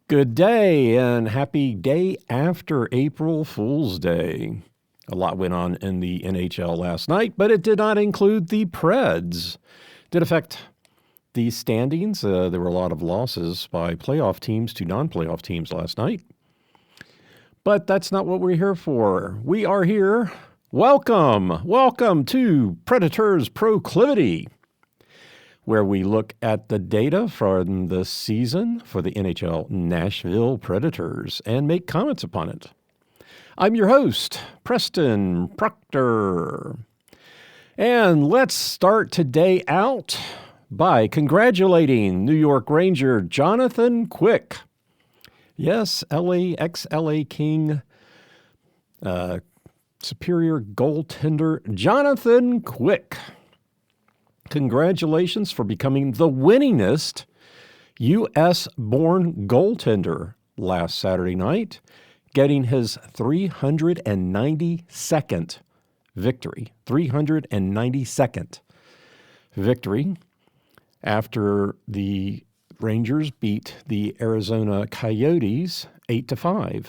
Good day and happy day after April Fool's Day. A lot went on in the NHL last night, but it did not include the Preds. Did affect the standings. There were a lot of losses by playoff teams to non-playoff teams last night. But that's not what we're here for. We are here. Welcome to Predators Proclivity, where we look at the data from the season for the NHL Nashville Predators and make comments upon it. I'm your host, Preston Proctor. And let's start today out by congratulating New York Ranger Jonathan Quick. Yes, ex-LA King, superior goaltender Jonathan Quick. Congratulations for becoming the winningest U.S.-born goaltender last Saturday night, getting his 392nd victory. 392nd victory after the Rangers beat the Arizona Coyotes 8-5.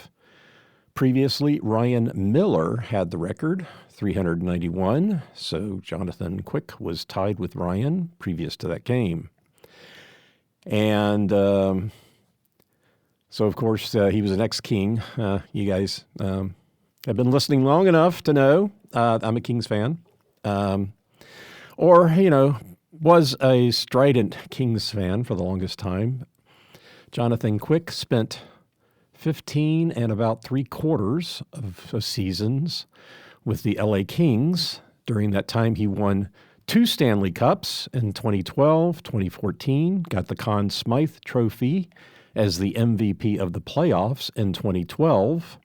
Previously, Ryan Miller had the record, 391, so Jonathan Quick was tied with Ryan previous to that game. And so, of course, he was an ex-King. You guys have been listening long enough to know I'm a Kings fan. Was a strident Kings fan for the longest time. Jonathan Quick spent 15 and about 3/4 of seasons with the LA Kings. During that time, he won 2 Stanley Cups in 2012, 2014, got the Conn Smythe Trophy as the MVP of the playoffs in 2012.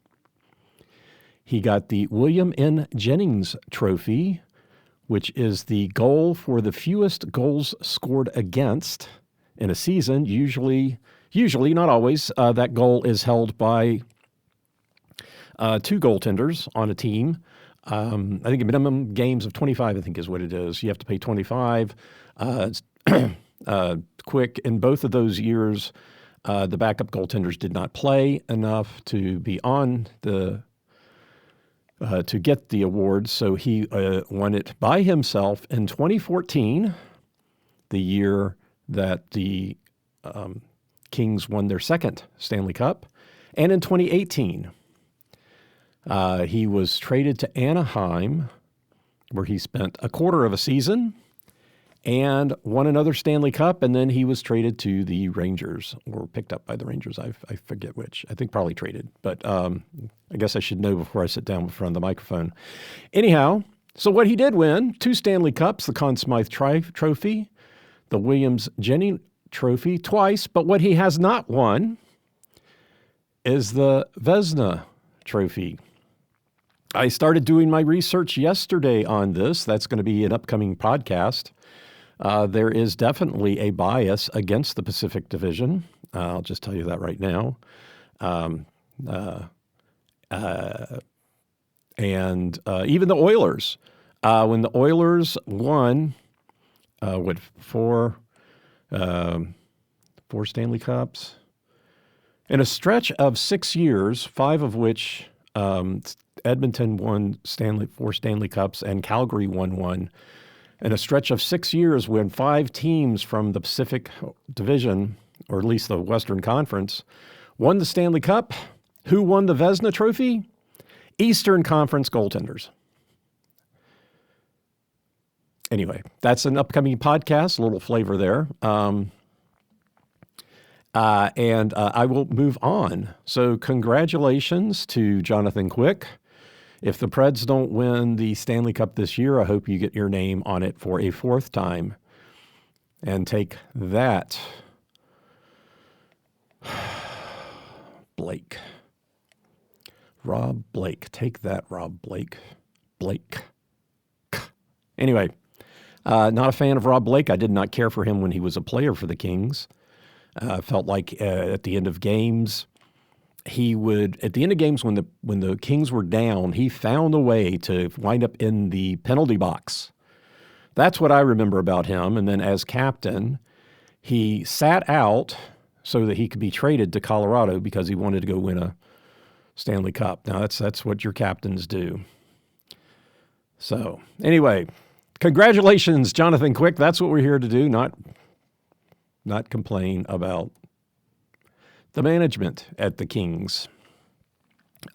He got the William N. Jennings Trophy, which is the goal for the fewest goals scored against in a season. Usually, not always, that goal is held by 2 goaltenders on a team. I think a minimum games of 25, I think is what it is. You have to pay 25. Quick, in both of those years, the backup goaltenders did not play enough to be on the to get the award, so he won it by himself in 2014, the year that the Kings won their 2nd Stanley Cup, and in 2018. He was traded to Anaheim, where he spent a quarter of a season and won another Stanley Cup, and then he was traded to the Rangers, or picked up by the Rangers. I forget which. I think probably traded, but I guess I should know before I sit down in front of the microphone. Anyhow, so what he did win, 2 Stanley Cups, the Conn Smythe Trophy, the Williams Jennings Trophy twice, but what he has not won is the Vezina Trophy. I started doing my research yesterday on this. That's going to be an upcoming podcast. There is definitely a bias against the Pacific Division. I'll just tell you that right now. And even the Oilers. When the Oilers won, 4 Stanley Cups, in a stretch of 6 years, 5 of which Edmonton won 4 Stanley Cups and Calgary won 1. In a stretch of 6 years when 5 teams from the Pacific Division, or at least the Western Conference, won the Stanley Cup, who won the Vezina Trophy? Eastern Conference goaltenders. Anyway, that's an upcoming podcast, a little flavor there. And I will move on. So congratulations to Jonathan Quick. If the Preds don't win the Stanley Cup this year, I hope you get your name on it for a 4th time. And take that, Blake. Rob Blake. Take that, Rob Blake. Blake. Anyway, not a fan of Rob Blake. I did not care for him when he was a player for the Kings. Felt like at the end of games, when the Kings were down, he found a way to wind up in the penalty box. That's what I remember about him. And then as captain, he sat out so that he could be traded to Colorado because he wanted to go win a Stanley Cup. Now, that's what your captains do. So, anyway, congratulations, Jonathan Quick. That's what we're here to do, not complain about the management at the Kings.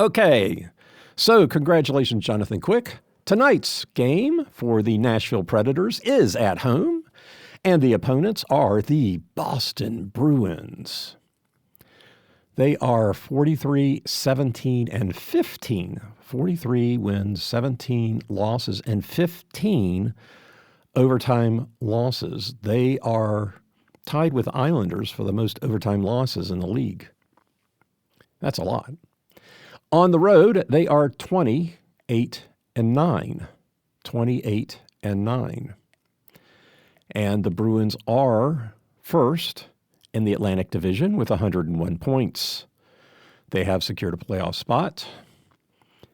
Okay, so congratulations, Jonathan Quick. Tonight's game for the Nashville Predators is at home, and the opponents are the Boston Bruins. They are 43, 17, and 15. 43 wins, 17 losses, and 15 overtime losses. They are tied with Islanders for the most overtime losses in the league. That's a lot. On the road, they are 28 and 9. 28 and 9. And the Bruins are first in the Atlantic Division with 101 points. They have secured a playoff spot.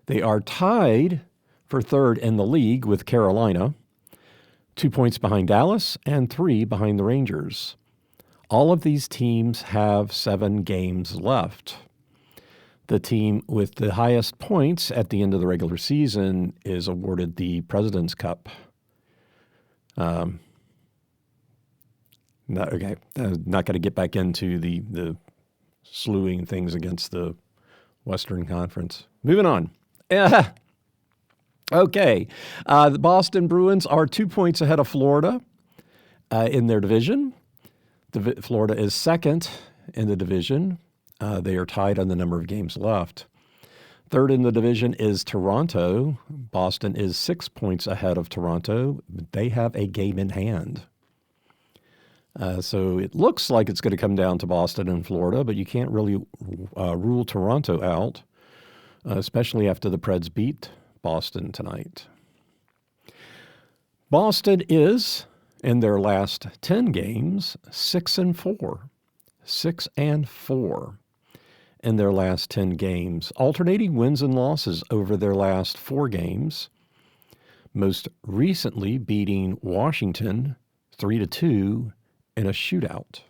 They are tied for third in the league with Carolina, 2 points behind Dallas and 3 behind the Rangers. All of these teams have 7 games left. The team with the highest points at the end of the regular season is awarded the President's Cup. I'm not going to get back into the slewing things against the Western Conference. Moving on. Okay. The Boston Bruins are 2 points ahead of Florida in their division. Florida is second in the division. They are tied on the number of games left. Third in the division is Toronto. Boston is 6 points ahead of Toronto. They have a game in hand. So it looks like it's going to come down to Boston and Florida, but you can't really rule Toronto out, especially after the Preds beat Boston tonight. Boston is, in their last 10 games, 6-4. 6-4 in their last 10 games, alternating wins and losses over their last 4 games, most recently beating Washington 3-2 in a shootout.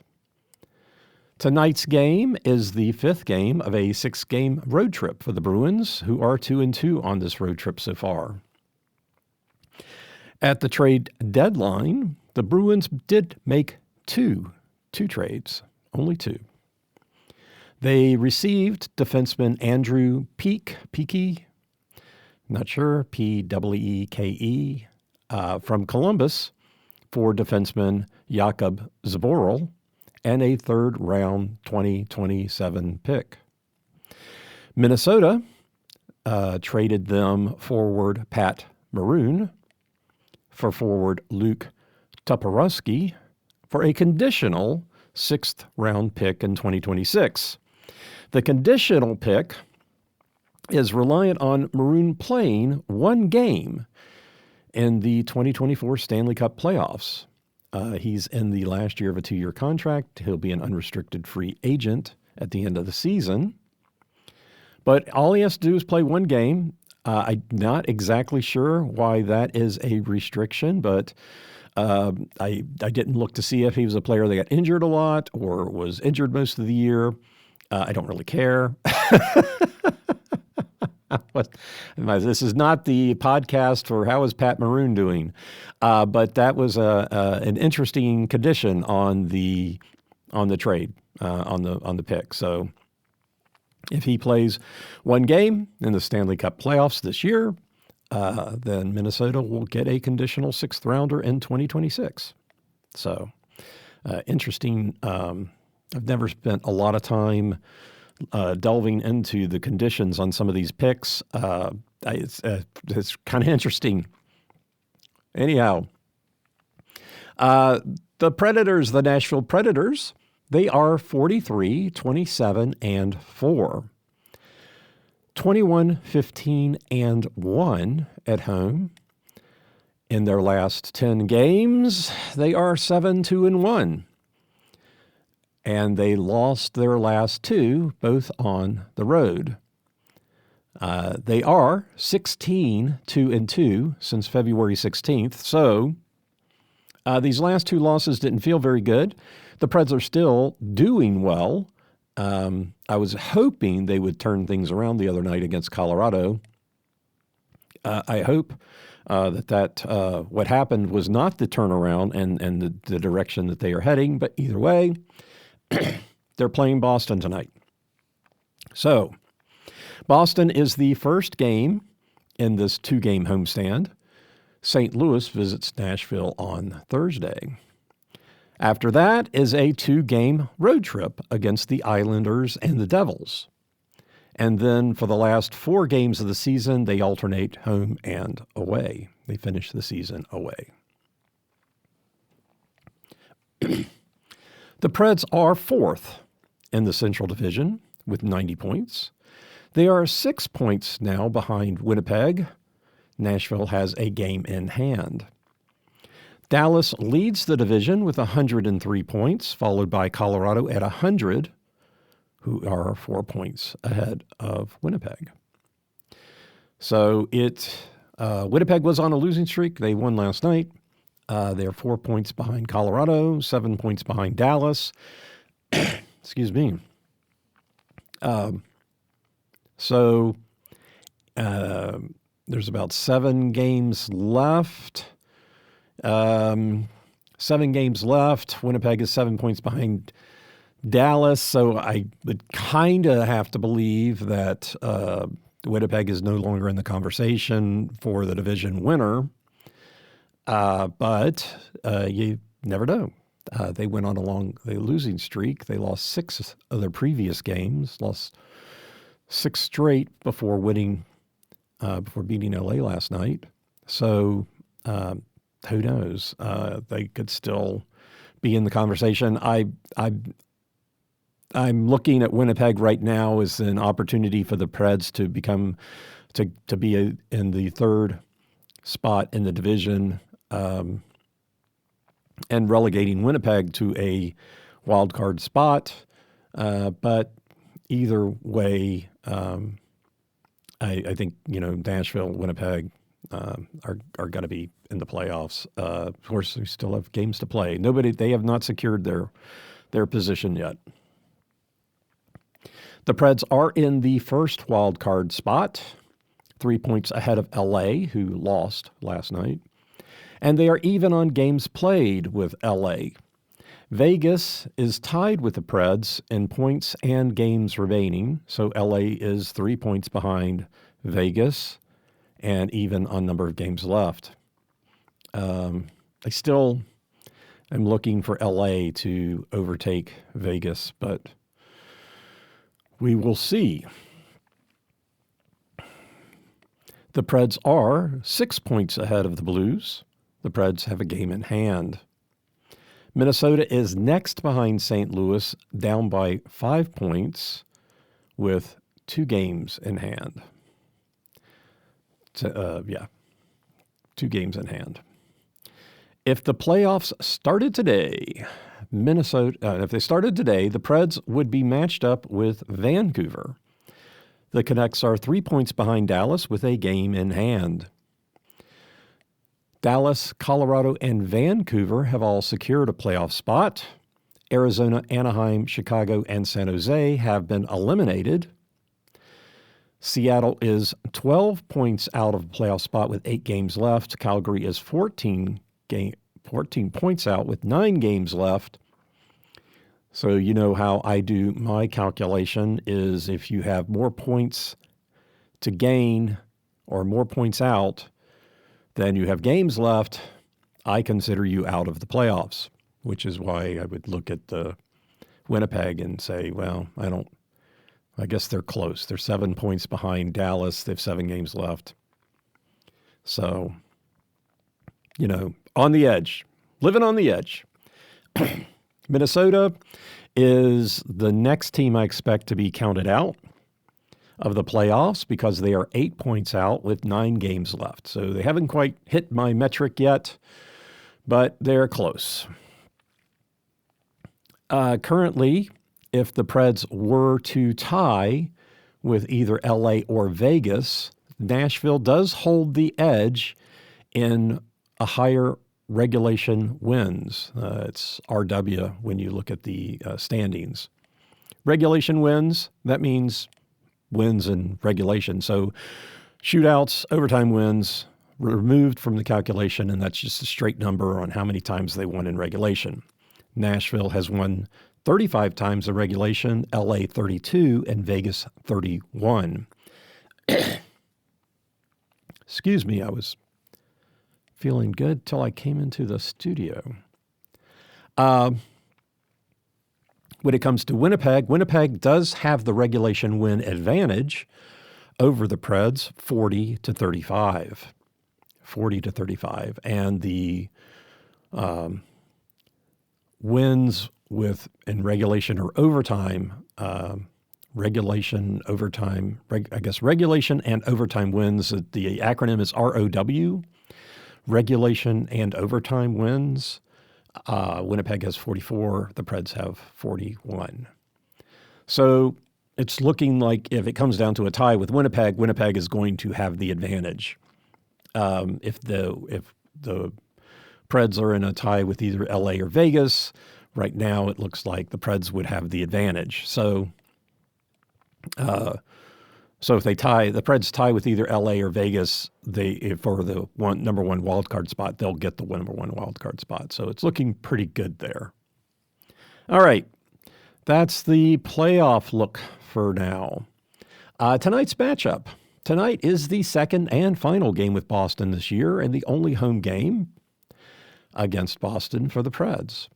Tonight's game is the 5th game of a 6-game road trip for the Bruins, who are 2-2 on this road trip so far. At the trade deadline, the Bruins did make two trades, only 2. They received defenseman Andrew Peeke, not sure, Pweeke, from Columbus for defenseman Jakub Zboril and a third-round 2027 pick. Minnesota traded them forward Pat Maroon for forward Luke Toporowski for a conditional 6th-round pick in 2026. The conditional pick is reliant on Maroon playing 1 game in the 2024 Stanley Cup playoffs. He's in the last year of a 2-year contract. He'll be an unrestricted free agent at the end of the season. But all he has to do is play 1 game. I'm not exactly sure why that is a restriction, but I didn't look to see if he was a player that got injured a lot or was injured most of the year. I don't really care. This is not the podcast for how is Pat Maroon doing, but that was an interesting condition on the trade on the pick. So if he plays 1 game in the Stanley Cup playoffs this year, then Minnesota will get a conditional 6th rounder in 2026. So interesting. I've never spent a lot of time delving into the conditions on some of these picks. It's kind of interesting. Anyhow, the Predators, the Nashville Predators, they are 43, 27, and 4. 21, 15, and 1 at home. In their last 10 games, they are 7-2 and 1. And they lost their last 2, both on the road. They are 16-2 and 2 since February 16th. So these last 2 losses didn't feel very good. The Preds are still doing well. I was hoping they would turn things around the other night against Colorado. I hope that what happened was not the turnaround and the direction that they are heading, but either way, they're playing Boston tonight. So, Boston is the first game in this 2-game homestand. St. Louis visits Nashville on Thursday. After that is a 2-game road trip against the Islanders and the Devils. And then for the last 4 games of the season, they alternate home and away. They finish the season away. The Preds are 4th in the Central Division with 90 points. They are 6 points now behind Winnipeg. Nashville has a game in hand. Dallas leads the division with 103 points, followed by Colorado at 100, who are 4 points ahead of Winnipeg. So Winnipeg was on a losing streak. They won last night. They're 4 points behind Colorado, 7 points behind Dallas. Excuse me. So there's about 7 games left. 7 games left. Winnipeg is 7 points behind Dallas. So I would kind of have to believe that Winnipeg is no longer in the conversation for the division winner. But you never know. They went on a losing streak. They lost 6 of their previous games, lost 6 straight before beating LA last night. So who knows? They could still be in the conversation. I'm looking at Winnipeg right now as an opportunity for the Preds to be in the 3rd spot in the division, and relegating Winnipeg to a wild card spot. But either way, I think Nashville, Winnipeg are going to be in the playoffs. Of course, we still have games to play. They have not secured their position yet. The Preds are in the first wild card spot, 3 points ahead of LA, who lost last night. And they are even on games played with LA. Vegas is tied with the Preds in points and games remaining. So LA is 3 points behind Vegas and even on number of games left. I still am looking for LA to overtake Vegas, but we will see. The Preds are 6 points ahead of the Blues. The Preds have a game in hand. Minnesota is next behind St. Louis, down by 5 points with 2 games in hand. 2 games in hand. If the playoffs started today, the Preds would be matched up with Vancouver. The Canucks are 3 points behind Dallas with a game in hand. Dallas, Colorado, and Vancouver have all secured a playoff spot. Arizona, Anaheim, Chicago, and San Jose have been eliminated. Seattle is 12 points out of a playoff spot with 8 games left. Calgary is 14 points out with 9 games left. So you know how I do my calculation is if you have more points to gain or more points out than you have games left, I consider you out of the playoffs, which is why I would look at the Winnipeg and say, well, I guess they're close. They're 7 points behind Dallas. They have 7 games left. So, on the edge, living on the edge. Minnesota is the next team I expect to be counted out of the playoffs because they are 8 points out with 9 games left. So they haven't quite hit my metric yet, but they're close. Currently, if the Preds were to tie with either LA or Vegas, Nashville does hold the edge in a higher regulation wins. It's RW when you look at the standings. Regulation wins, that means wins in regulation. So shootouts, overtime wins, removed from the calculation, and that's just a straight number on how many times they won in regulation. Nashville has won 35 times in regulation, LA 32, and Vegas 31. Excuse me, I was feeling good till I came into the studio. When it comes to Winnipeg, Winnipeg does have the regulation win advantage over the Preds, 40-35. 40-35. And the wins in regulation or overtime, regulation and overtime wins, the acronym is ROW. Regulation and overtime wins. Winnipeg has 44. The Preds have 41. So it's looking like if it comes down to a tie with Winnipeg, Winnipeg is going to have the advantage. If the Preds are in a tie with either LA or Vegas, right now it looks like the Preds would have the advantage. So if they tie, the Preds tie with either LA or Vegas, for the number one wild card spot, they'll get the number one wild card spot. So it's looking pretty good there. All right, that's the playoff look for now. Tonight's matchup. Tonight is the second and final game with Boston this year, and the only home game against Boston for the Preds.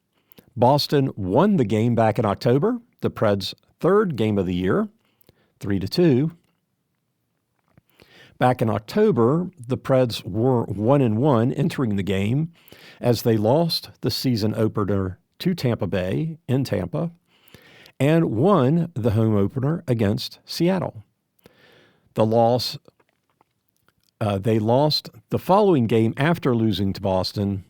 Boston won the game back in October, the Preds' third game of the year, 3-2. Back in October, the Preds were 1-1 entering the game as they lost the season opener to Tampa Bay in Tampa and won the home opener against Seattle. They lost the following game after losing to Boston.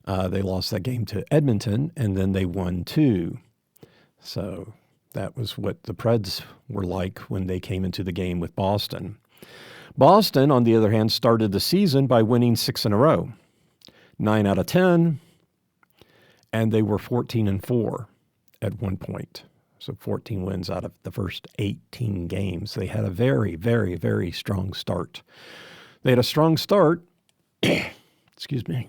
They lost that game to Edmonton, and then they won 2. So that was what the Preds were like when they came into the game with Boston. Boston, on the other hand, started the season by winning 6 in a row, 9 out of 10, and they were 14-4 at one point. So 14 wins out of the first 18 games. They had a very, very, very strong start. They had a strong start, excuse me,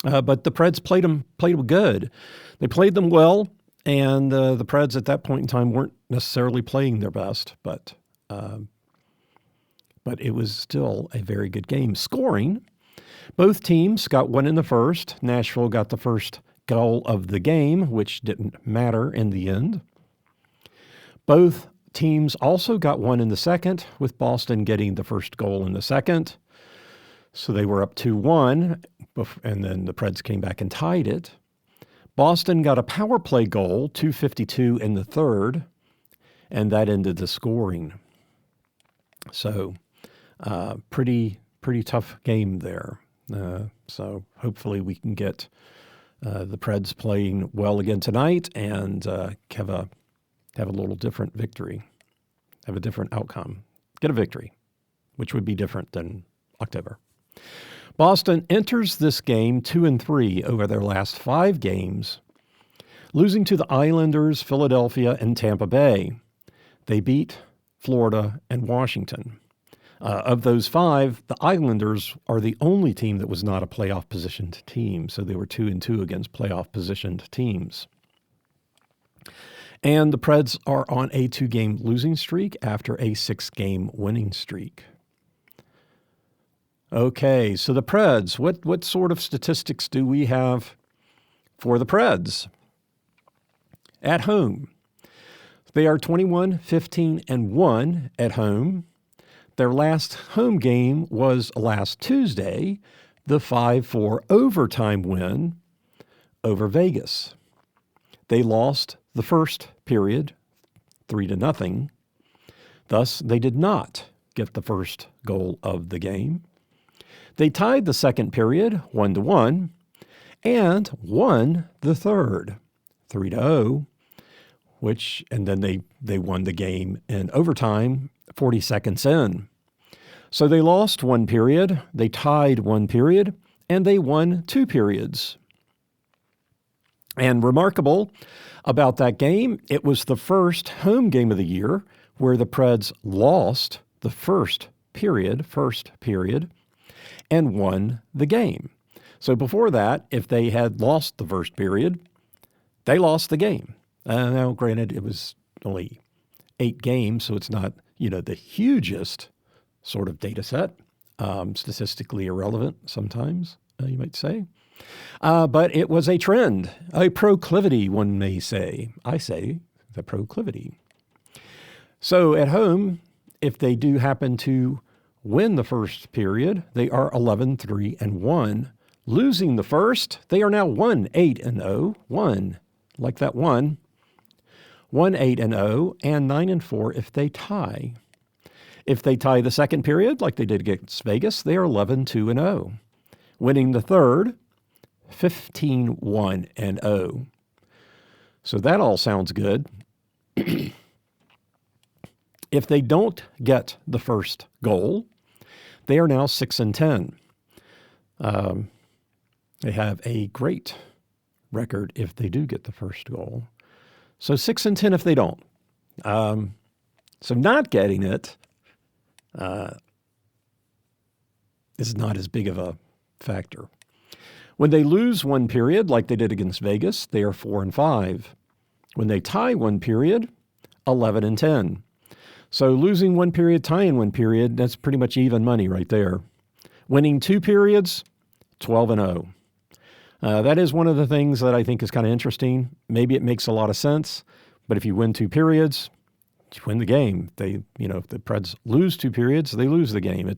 but the Preds played them good. They played them well, and the Preds at that point in time weren't necessarily playing their best, but it was still a very good game. Scoring, both teams got one in the first. Nashville got the first goal of the game, which didn't matter in the end. Both teams also got one in the second, with Boston getting the first goal in the second. So they were up 2-1, and then the Preds came back and tied it. Boston got a power play goal, 2:52 in the third, and that ended the scoring. So pretty tough game there. So hopefully we can get the Preds playing well again tonight and have a little different victory, have a different outcome, get a victory, which would be different than October. Boston enters this game 2-3 over their last 5 games, losing to the Islanders, Philadelphia, and Tampa Bay. They beat Florida and Washington. Of those 5, the Islanders are the only team that was not a playoff-positioned team, so they were 2-2 against playoff-positioned teams. And the Preds are on a 2-game losing streak after a 6-game winning streak. Okay, so the Preds, what sort of statistics do we have for the Preds? At home, they are 21-15-1 at home. Their last home game was last Tuesday, the 5-4 overtime win over Vegas. They lost the first period, 3-0. Thus, they did not get the first goal of the game. They tied the second period, 1-1, and won the third, 3-0, and then they won the game in overtime, 40 seconds in. So they lost one period, they tied one period, and they won 2 periods. And remarkable about that game, it was the first home game of the year where the Preds lost the first period, and won the game. So before that, if they had lost the first period, they lost the game. Now, granted, it was only 8 games, so it's not, the hugest sort of data set, statistically irrelevant sometimes, you might say. But it was a trend, a proclivity, one may say. I say the proclivity. So at home, if they do happen to win the first period, they are 11-3-1. Losing the first, they are now 1-8-0. 1, like that 1. 1-8-0 and 9-4 if they tie. If they tie the second period, like they did against Vegas, they are 11-2-0. Winning the third, 15-1-0. So that all sounds good. If they don't get the first goal, they are now 6-10. They have a great record if they do get the first goal. So 6-10 if they don't. So not getting it is not as big of a factor. When they lose one period, like they did against Vegas, they are 4-5. When they tie one period, 11-10. So losing one period, tying one period, that's pretty much even money right there. Winning 2 periods, 12-0. That is one of the things that I think is kind of interesting. Maybe it makes a lot of sense, but if you win 2 periods, you win the game. If the Preds lose 2 periods, they lose the game.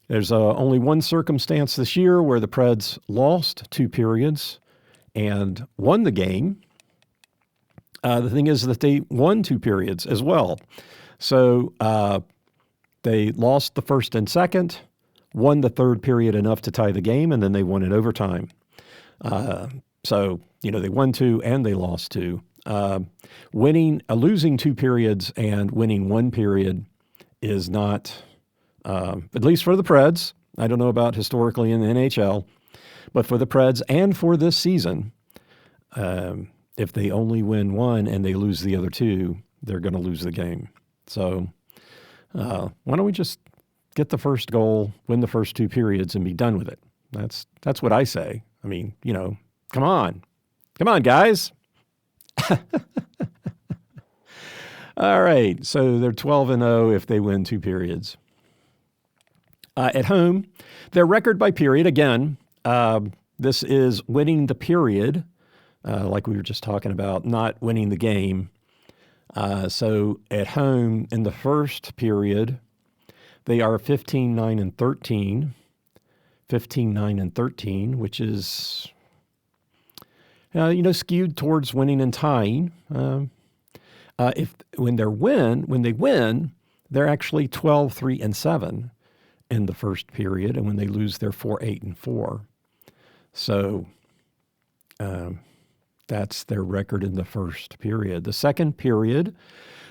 There's only one circumstance this year where the Preds lost 2 periods and won the game. The thing is that they won 2 periods as well. So they lost the first and second, won the third period enough to tie the game, and then they won in overtime. So they won 2 and they lost 2. Losing 2 periods and winning 1 period is not, at least for the Preds, I don't know about historically in the NHL, but for the Preds and for this season, if they only win 1 and they lose the other 2, they're going to lose the game. So why don't we just get the first goal, win the first 2 periods, and be done with it? That's what I say. I mean, come on, guys. All right, so they're 12-0 if they win 2 periods. At home, their record by period, again, this is winning the period, like we were just talking about, not winning the game. So at home, in the first period, they are 15-9-13. 15-9-13, which is, skewed towards winning and tying. When they win, they're actually 12-3-7 in the first period, and when they lose, they're 4-8-4. So that's their record in the first period. The second period,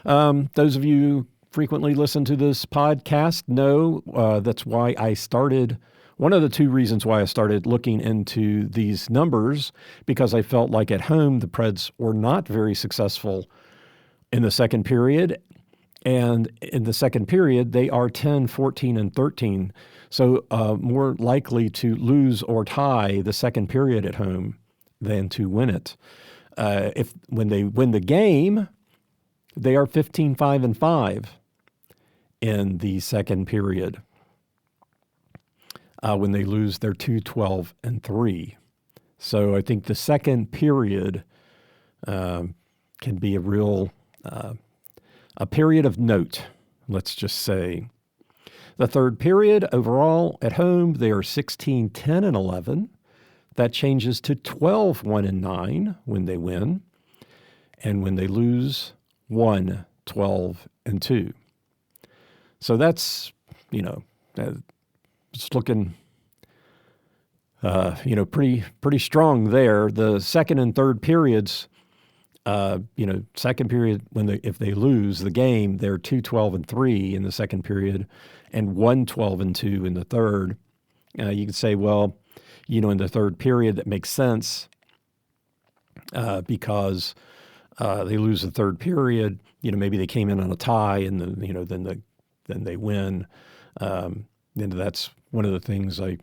those of you frequently listen to this podcast know that's why I started. One of the 2 reasons why I started looking into these numbers, because I felt like at home the Preds were not very successful in the second period. And in the second period, they are 10-14-13. So more likely to lose or tie the second period at home than to win it. When they win the game, they are 15-5-5 in the second period. When they lose, they're 2-12-3. So I think the second period can be a real a period of note, let's just say. The third period, overall, at home, they are 16-10-11. That changes to 12-1-9 when they win. And when they lose, 1-12-2. So that's, it's looking, pretty strong there. The second and third periods, second period, if they lose the game, they're 2-12-3 in the second period and 1-12-2 in the third. You could say, well, in the third period, that makes sense because they lose the third period. Maybe they came in on a tie, and then they win. And that's one of the things I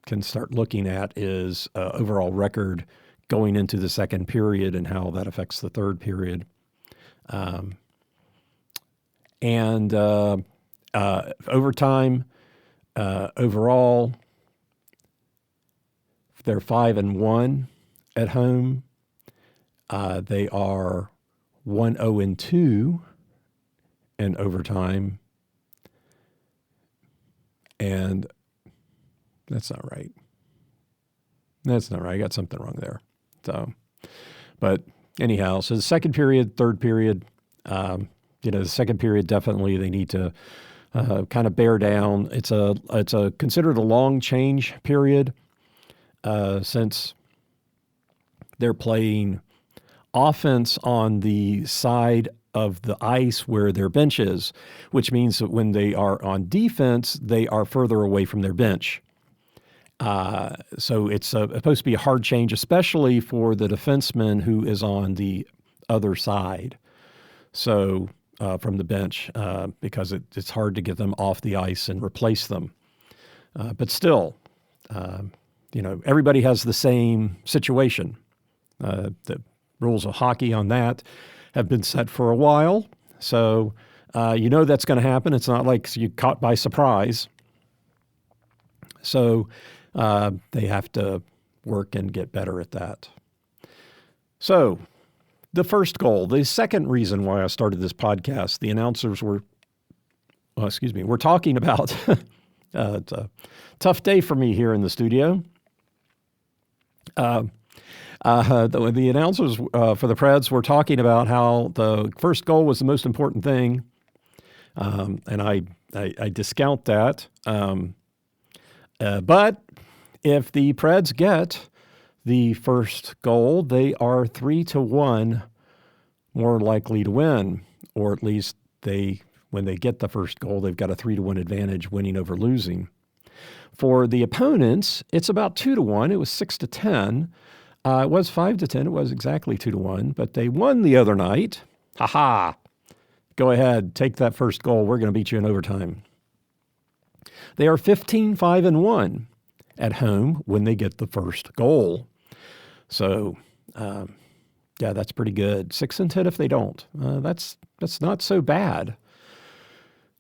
can start looking at is overall record going into the second period and how that affects the third period. And overtime, overall, they're 5-1 at home. They are 1-0-2 in overtime. And that's not right. I got something wrong there. So, but anyhow, so the second period, third period, the second period, definitely they need to kind of bear down. It's considered a long change period since they're playing offense on the side of the ice where their bench is, which means that when they are on defense, they are further away from their bench. So it's supposed to be a hard change, especially for the defenseman who is on the other side. So from the bench, because it's hard to get them off the ice and replace them. But still, everybody has the same situation. The rules of hockey on that have been set for a while. So that's going to happen. It's not like you're caught by surprise. So they have to work and get better at that. So the first goal, the second reason why I started this podcast, the announcers were talking about, it's a tough day for me here in the studio. The announcers for the Preds were talking about how the first goal was the most important thing, and I discount that. But if the Preds get the first goal, they are 3-1 more likely to win, or at least when they get the first goal, they've got a 3-1 advantage, winning over losing. For the opponents, it's about 2-1. It was 6-10. It was 5-10. It was exactly 2-1, but they won the other night. Ha! Go ahead, take that first goal. We're going to beat you in overtime. They are 15-5-1 at home when they get the first goal. So, that's pretty good. 6-10 if they don't. That's not so bad.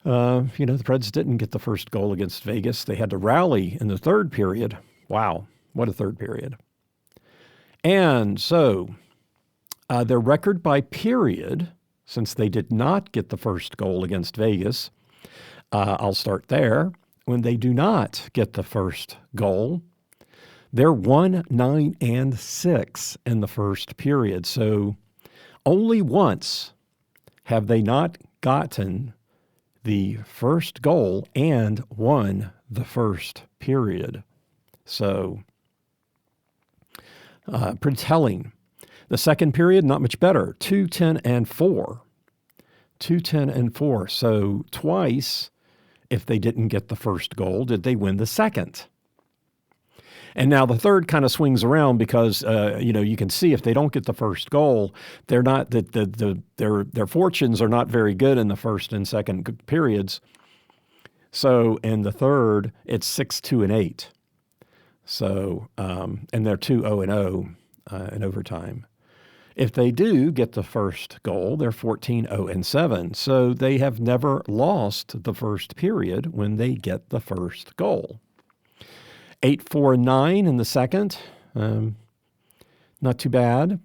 The Preds didn't get the first goal against Vegas. They had to rally in the third period. Wow, what a third period. And so their record by period, since they did not get the first goal against Vegas, I'll start there. When they do not get the first goal, they're 1-9-6 in the first period. So only once have they not gotten the first goal and won the first period. So pretty telling. The second period, not much better, 2-10-4. 2-10-4. So twice, if they didn't get the first goal, did they win the second? And now the third kind of swings around because you can see if they don't get the first goal, they're not their fortunes are not very good in the first and second periods. So in the third, it's 6-2-8. So and they're 2-0-0 in overtime. If they do get the first goal, they're 14-0-7. So they have never lost the first period when they get the first goal. 8-4-9 in the second, not too bad.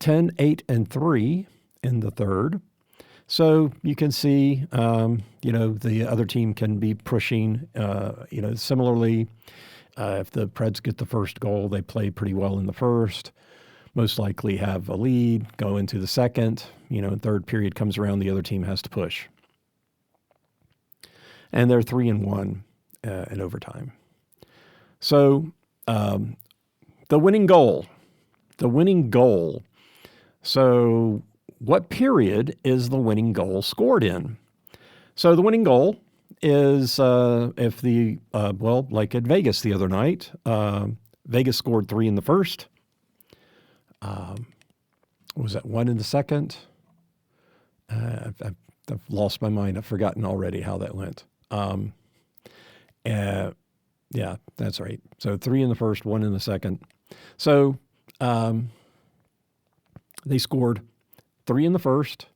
10-8-3 in the third. So you can see, the other team can be pushing. Similarly, if the Preds get the first goal, they play pretty well in the first. Most likely have a lead, go into the second. Third period comes around, the other team has to push. And they're 3-1 in overtime. So the winning goal. So what period is the winning goal scored in? So the winning goal is if like at Vegas the other night, Vegas scored 3 in the first. Was that 1 in the second? I've lost my mind. I've forgotten already how that went. Yeah, that's right. So 3 in the first, 1 in the second. So they scored 3 in the first,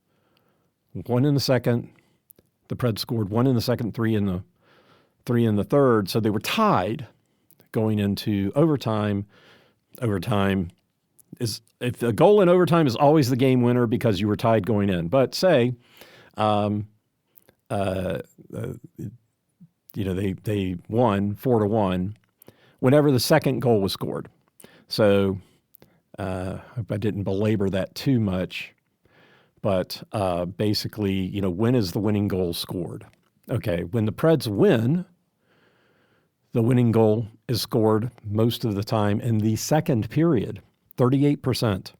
1 in the second. The Preds scored 1 in the second, 3 in the third. So they were tied going into overtime. Overtime is, if a goal in overtime is always the game winner because you were tied going in. But say, they won 4-1 whenever the second goal was scored. So I hope I didn't belabor that too much, but basically, when is the winning goal scored? Okay, when the Preds win, the winning goal is scored most of the time in the second period, 38%,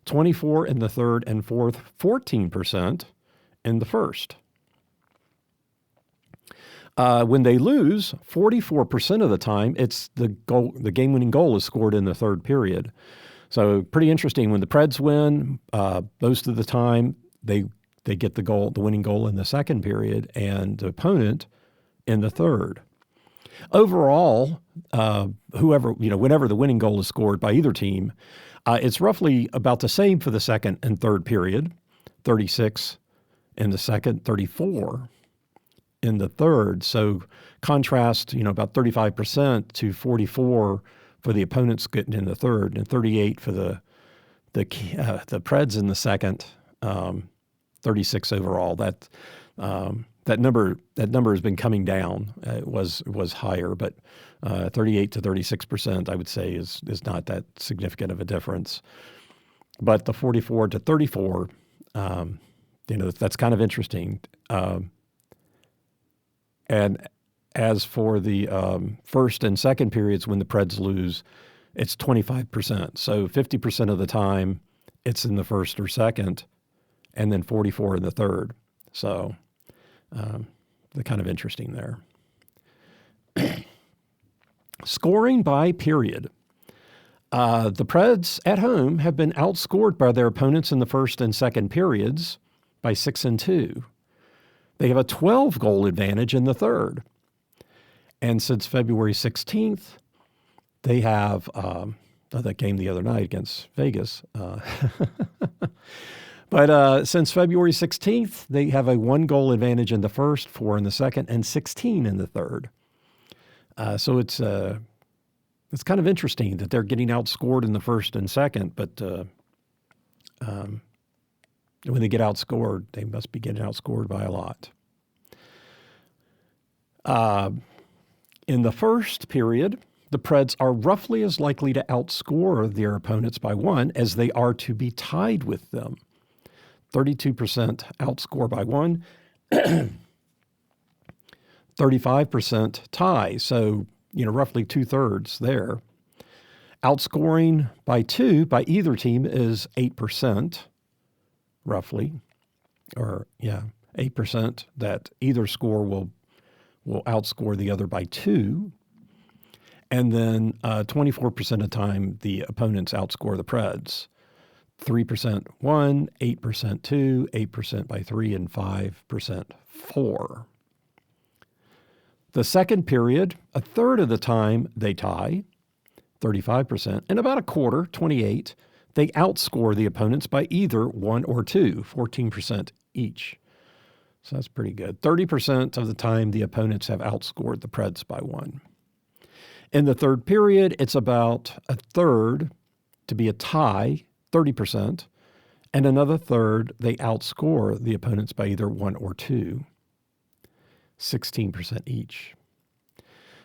24% in the third and fourth, 14% in the first. When they lose, 44% of the time, it's the game-winning goal is scored in the third period. So pretty interesting. When the Preds win, most of the time they get the winning goal in the second period, and the opponent in the third. Overall, whenever the winning goal is scored by either team, it's roughly about the same for the second and third period, 36 in the second, 34 in the third. So contrast, about 35% to 44 for the opponents getting in the third, and 38 for the Preds in the second, 36 overall. That number has been coming down. It was higher, but 38 to 36%, I would say, is not that significant of a difference. But the 44 to 34, that's kind of interesting. And as for the first and second periods when the Preds lose, it's 25%. So 50% of the time it's in the first or second, and then 44 in the third. So they're kind of interesting there. Scoring by period. The Preds at home have been outscored by their opponents in the first and second periods by 6-2. They have a 12-goal advantage in the third. And since February 16th, they have that game the other night against Vegas. But since February 16th, they have a 1-goal advantage in the first, 4 in the second, and 16 in the third. So it's kind of interesting that they're getting outscored in the first and second, but when they get outscored, they must be getting outscored by a lot. In the first period, the Preds are roughly as likely to outscore their opponents by 1 as they are to be tied with them. 32% outscore by 1, 35% tie, so roughly 2/3 there. Outscoring by 2 by either team is 8%, roughly, 8% that either score will outscore the other by 2. And then 24% of the time, the opponents outscore the Preds. 3% 1, 8% 2, 8% by 3, and 5% 4. The second period, a third of the time they tie, 35%, and about a quarter, 28, they outscore the opponents by either 1 or 2, 14% each. So that's pretty good. 30% of the time, the opponents have outscored the Preds by 1. In the third period, it's about a third to be a tie, 30%, and another third, they outscore the opponents by either 1 or 2, 16% each.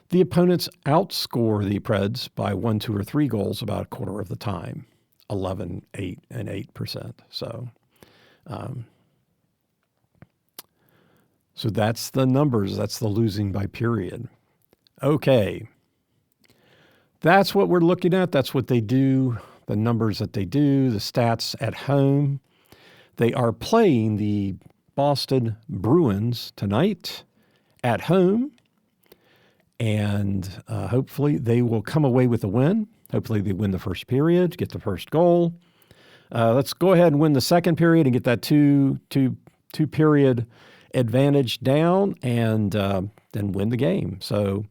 The opponents outscore the Preds by 1, 2, or 3 goals about a quarter of the time, 11, 8, and 8%. So that's the numbers. That's the losing by period. Okay. That's what we're looking at. That's what they do, the numbers that they do, the stats at home. They are playing the Boston Bruins tonight at home, and hopefully they will come away with a win. Hopefully they win the first period, get the first goal. Let's go ahead and win the second period and get that two period advantage down, and then win the game. So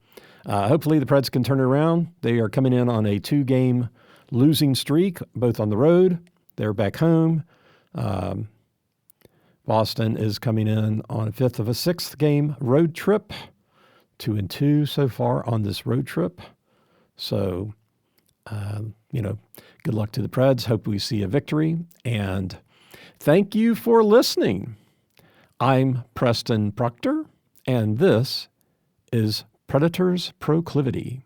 hopefully the Preds can turn it around. They are coming in on a 2-game losing streak, both on the road. They're back home. Boston is coming in on a 5th of a 6th-game road trip, 2-2 so far on this road trip. So, good luck to the Preds. Hope we see a victory. And thank you for listening. I'm Preston Proctor, and this is Predators Proclivity.